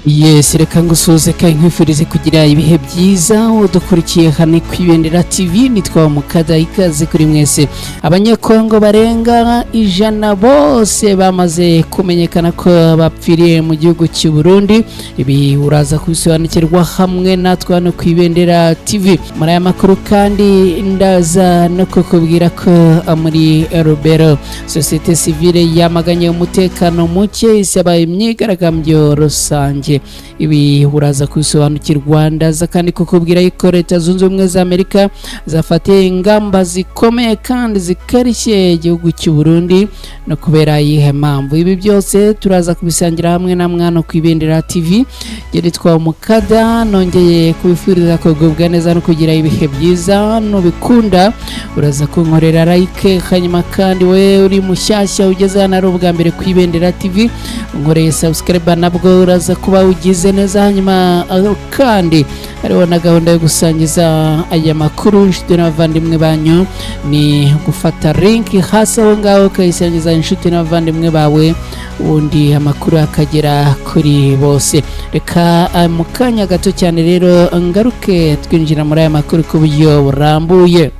Yes, reka ngusuze kandi nkwifurize kugira ibihe byiza udukurikiye hano ku Ibendera TV. Nitwa Mukada, ikaze kuri mwese. Abanyekongo barenga 100 bose bamaze kumenyekana ko bapfiriye mu gihugu cy'u Burundi. Ibi uraza kubisobanukirwa hamwe natwe hano ku Ibendera TV. Muri aya makuru kandi ndaza no kukubwira ko muri Rubero societe civile yamaganye umutekano muke, isaba imyigaragambyo rusange. Ibi uraza kubisobanukirwa, ndaza kandi kukubwira yuko Leta Zunze Ubumwe za Amerika zafatiye ingamba zikomeye kandi zikarishye igihugu cy'u Burundi no kubera iyihe mpamvu. Ibi byose turaza kubisangira hamwe na mwana ku Ibendera TV. Nitwa Mukada, nongeye kubifuriza kugubwa neza no kugira ibihe byiza. Nubikunda uraza kunkorera like, hanyuma kandi we uri mushyashya ugeze hano ari ubwa mbere ku Ibendera TV unkoreye subscribe, nabwo uraza kuba ugize neza. Hanyuma kandi hariho na gahunda yo gusangiza aya makuru inshuti n'abavandimwe banyu, ni gufata link hasi aho ngaho ukayisangiza inshuti n'abavandimwe bawe, ubundi amakuru akagera kuri bose. Reka mu kanya gato cyane rero ngaruke twinjira muri aya makuru ku buryo burambuye.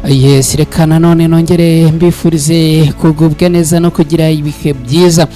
Yes, reka nanone nongere mbifurize kugubwa neza no kugira ibihe byiza.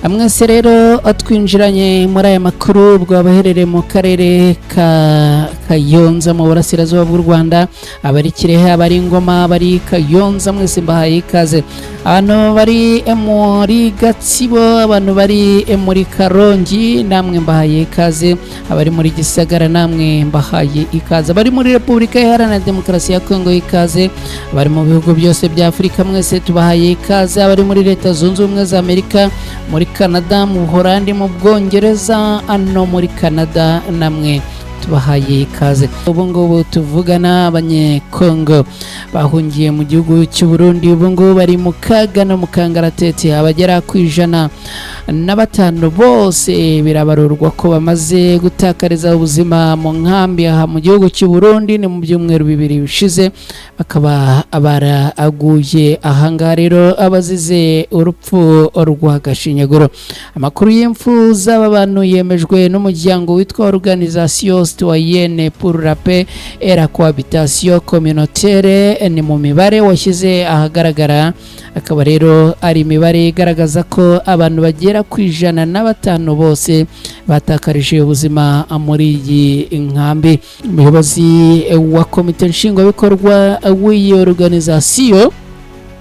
Mwese rero atwinjiranye muri aya makuru bwabaherere mu karere ka Kayonza mu burasirazuba bw'u Rwanda, abari Kirehe, abari Ngoma, abari Kayonza, mwese mbahaye ikaze. Abantu bari muri Gatsibo, abantu bari muri Karongi, namwe mbahaye ikaze. Abari muri Gisagara, namwe mbahaye ikaze. Abari muri Repubulika Iharanira Demokarasi ya Kongo, ikaze. Abari mu bihugu byose bya Afurika, mwese tubahaye ikaze. Abari muri Leta Zunze Ubumwe za Amerika, muri Canada, mu Buholandi, mu Bwongereza, no muri Canada, namwe tubahaye ikaze. Ubu ngubu tuvugana abanyekongo bahungiye mu gihugu cy'u Burundi, ubu ngubu bari mu kaga no mu kangaratete. Abagera ku 105 bose birabarurwa ko bamaze gutakariza ubuzima mu nkambi aha mu gihugu cy'u Burundi, ni mu byumweru 2 bishize bakaba baraguye ahangaha rero abazize urupfu rwa gashinyaguro. Amakuru y'imfu z'aba bantu yemejwe n'umuryango witwa Organisation Citoyenne pour la Paix et la Cohabitation Communautaire, ni mu mibare washyize ahagaragara. Akaba rero ari imibare igaragaza ko abantu bagera ku 105 bose batakarije ubuzima muri iyi nkambi. Umuyobozi wa komite nshingwabikorwa w'iyi organisation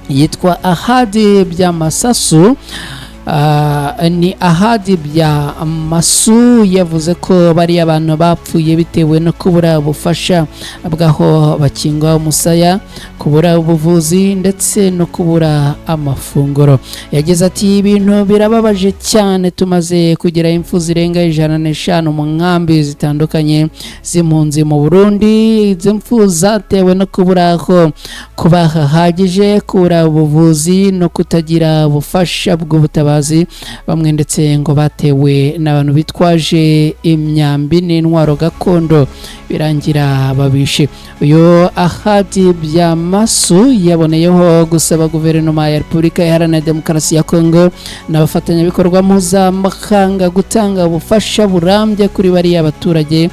yitwa Ahadi Byamasasu, ni Ahadi Byamasu, yavuze ko bari abantu bapfuye bitewe no kubura ubufasha bwaho bakingwa umusaya, kubura ubuvuzi ndetse no kubura amafunguro. Yagize ati ibintu birababaje cyane, tumaze kugira impfu zirenga 105 mu nkambi zitandukanye z'impunzi mu Burundi. Izo impfu zatewe no kubura aho kuba hahagije, kubura ubuvuzi no kutagira ubufasha bw'ubutabazi. Bamwe ndetse ngo batewe n'abantu bitwaje imyambi n'intwaro gakondo birangira babishe. Uyu Ahadi Byamasu yaboneyeho gusaba guverinoma ya Repubulika Iharanira Demokarasi ya Kongo n'abafatanyabikorwa mpuzamahanga gutanga ubufasha burambye kuri bariya abaturage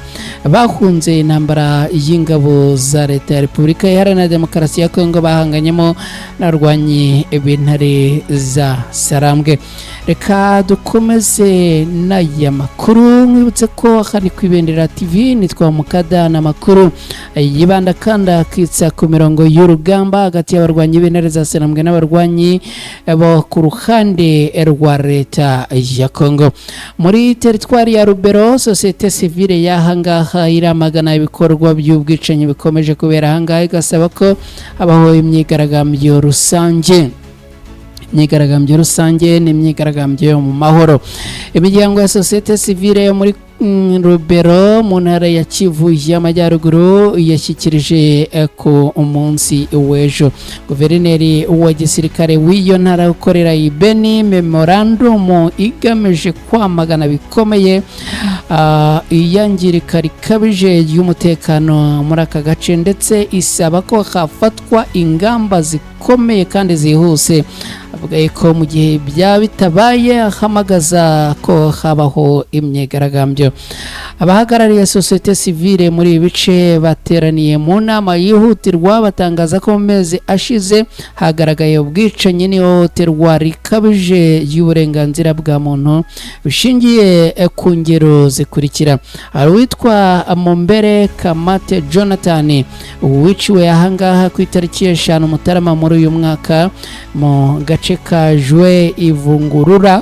bahunze intambara y'ingabo za Leta ya Repubulika Iharanira Demokarasi ya Kongo bahanganyemo n'abarwanyi b'intare za Sarambwe. Reka dukomeze n'aya makuru, mwibutse ko hano ku Ibendera TV nitwa Mukada, na makuru yibanda kandi akitsa ku mirongo y'urugamba hagati y'abarwanyi b'intare za Sarambwe n'abarwanyi bo ku ruhande rwa Leta ya Kongo. Muri teritwari ya Rubero, societe civile yahangaha iramagana ibikorwa by'ubwicanyi bikomeje kubera ahangaha, igasaba ko habaho imyigaragambyo rusange. Imyigaragambyo rusange ni imyigaragambyo yo mu mahoro. Imiryango ya societe civile yo muri Rubero mu ntara ya Kivu y'Amajyaruguru yashyikirije ku munsi w'ejo. Guverineri wa gisirikare w'iyo ntara ukorera i Beni memorandum igamije kwamagana bikomeye iyangirika rikabije y'umutekano muri aka gace, ndetse isaba ko hafatwa ingamba zikomeye kandi zihuse. Avuga ko mu gihe byaba bitabaye ahamagaza ko habaho imyigaragambyo. Abahagarariye sosiyete sivile muri ibi bice bateraniye mu nama yihutirwa batangaza ko mu mezi ashize hagaragaye ubwicanyi n'ihohoterwa rikabije y'uburenganzira bwa muntu bishingiye ku ngero zikurikira. Hari uwitwa Mombere Kamate Jonathan wiciwe ahangaha ku itariki 5 Mutarama muri uyu mwaka mu gace ka Jwe Ivungurura.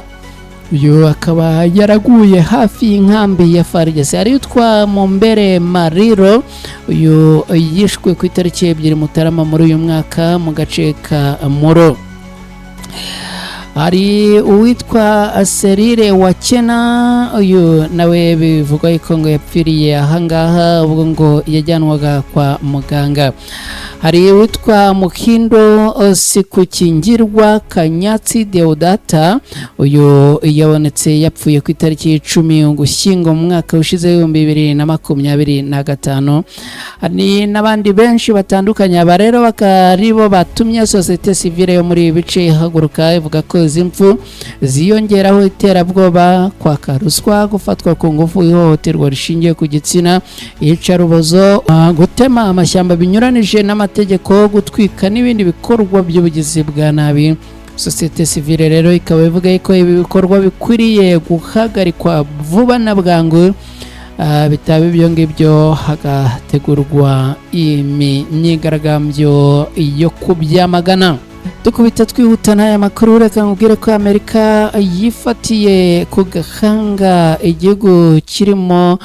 Uyu akaba yaraguye hafi y'inkambi ya FARDC. Hari utwa Mombere Mariro, uyu yishwe ku itariki 2 Mutarama muri uyu mwaka mu gace ka Moro. Hari uwitwa Serire Wakena, uyu nawe bivugwa ko ngo yapfiriye ahangaha ubwo ngo yajyanwaga kwa muganga. Hari uwitwa Mukindo Sikukingirwa Kanyatsi Deodata, uyu yabonetse yapfuye ku itariki 10 Ugushyingo mu mwaka ushize 2025. Hari n'abandi benshi batandukanye. Aba rero bakaribo batumye sosiyete sivile yo muri bice haguruka ivuga ko izi mpfu ziyongeraho iterabwoba, kwaka ruswa, gufatwa ku ngufu, ihohoterwa rishingiye ku gitsina, iyicarubozo, gutema amashyamba binyuranije n'amategeko, gutwika n'ibindi bikorwa by'ubugizi bwa nabi. Sosiyete sivile rero ikaba ivuga ko ibi bikorwa bikwiriye guhagarikwa vuba na bwangu, bitaba ibyo ngibyo hagategurwa imyigaragambyo yo kubyamagana. Dukubita twihuta n'aya makuru, reka nkubwire ko Amerika yifatiye ku gahanga igihugu kirimo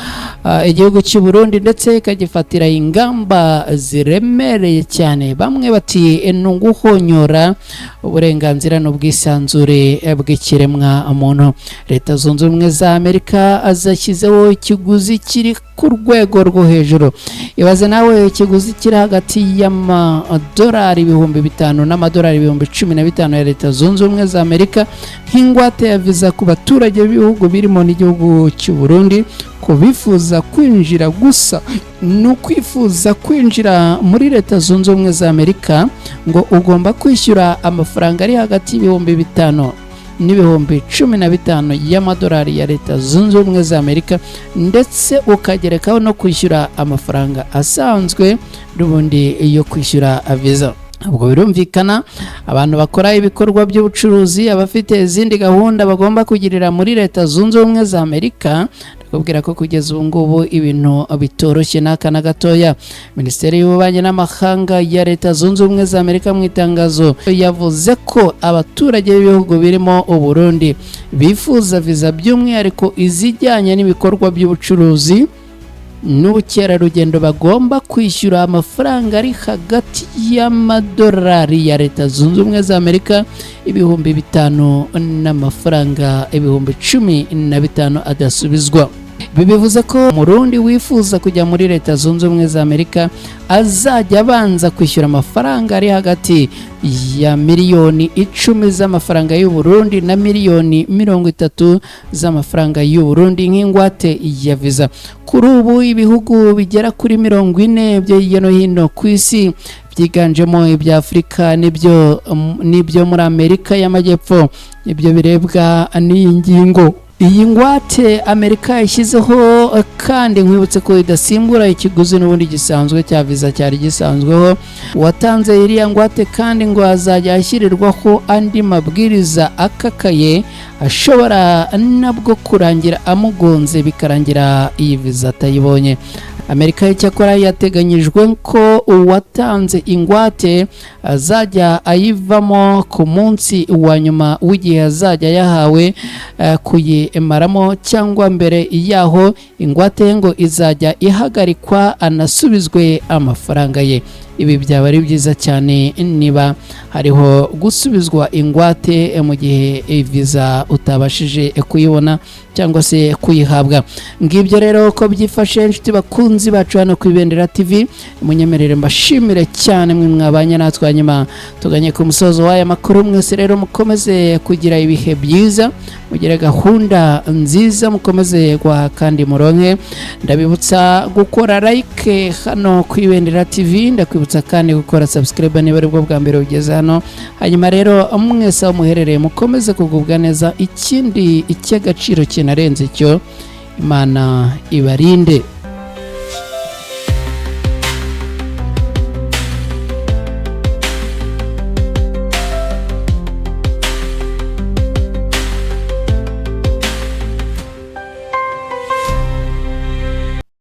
igihugu cy'u Burundi, ndetse ikagifatira ingamba ziremereye cyane. Bamwe bati n'uguhonyora uburenganzira n'ubwisanzure bw'ikiremwa muntu. Leta Zunze Ubumwe za Amerika azashyizeho ikiguzi kiri ku rwego rwo hejuru. Ibaze nawe ikiguzi kiri hagati y'amadolari 5,000 n'amadolari 15,000 ya Leta Zunze Ubumwe za Amerika nk'ingwate ya visa ku baturage b'ibihugu birimo n'igihugu cy'u Burundi. Ko bifuza kwinjira gusa n'ukwifuza kwinjira muri Leta Zunze Ubumwe za Amerika ngo ugomba kwishyura amafaranga ari hagati y'5,000 n'ibihumbi 15 y'amadolari ya Leta Zunze Ubumwe za Amerika, ndetse ukagerekaho no kwishyura amafaranga asanzwe n'ubundi yo kwishyura visa. Ubwo birumvikana abantu bakora ibikorwa by'ubucuruzi, abafite izindi gahunda bagomba kugirira muri Leta Zunze Ubumwe za Amerika. Kubwira ko kugeza ubu ngubu ibintu bitoroshye n'aka na gatoya. Minisiteri y'Ububanyi n'Amahanga ya Leta Zunze Ubumwe za Amerika mu itangazo yavuze ko abaturage b'ibihugu birimo u Burundi bifuza visa, by'umwihariko izijyanye n'ibikorwa by'ubucuruzi n'ubukerarugendo, bagomba kwishyura amafaranga ari hagati y'amadolari ya Leta Zunze Ubumwe za Amerika 5,000 n'amafaranga 15,000 adasubizwa. Bivuze ko Murundi wifuza kujya muri Leta Zunze Ubumwe za Amerika azajya abanza kwishyura amafaranga ari hagati ya miliyoni 10 z'amafaranga y'u Burundi na miliyoni 30 z'amafaranga y'u Burundi nk'ingwate ya visa. Kuri ubu ibihugu bigera kuri 40 byo hirya no hino ku isi byiganjemo ibya Afurika n'ibyo muri Amerika y'Amajyepfo ibyo birebwa n'iyi ngingo. Iyi ngwate Amerika yashyizeho kandi nkwibutse ko idasimbura ikiguzi n'ubundi gisanzwe cya visa cyari gisanzweho. Watanze iriya ngwate kandi ngo azajya ashyirirwaho andi mabwiriza akakaye ashobora nabwo kurangira amugonze bikarangira iyi visa atayibonye. Amerika icyakora yateganyijwe ko uwatanze ingwate azajya ayivamo ku munsi wa nyuma w'igihe azajya yahawe kuyimaramo, cyangwa mbere yaho ingwate ngo izajya ihagarikwa anasubizwe amafaranga ye. ibi byaba ari byiza cyane niba hariho gusubizwa ingwate mu gihe visa utabashije kuyibona cyangwa se kuyihabwa. Ngibyo rero ko byifashe inshuti bakunzi bacu hano ku Ibendera TV, munyemerere mbashimire cyane mwe mwabanye natwe, hanyuma tuganye ku musozo w'aya makuru. Mwese rero mukomeze kugira ibihe byiza, mugire gahunda nziza, mukomeze kwa kandi muronke. Ndabibutsa gukora like hano ku Ibendera TV, ndakwibutsa kandi gukora subscribe niba ari bwo bwa mbere ugeze hano. Hanyuma rero mwese aho muherereye mukomeze kugubwa neza, ikindi icy'agaciro kinarenze cyo Imana ibarinde.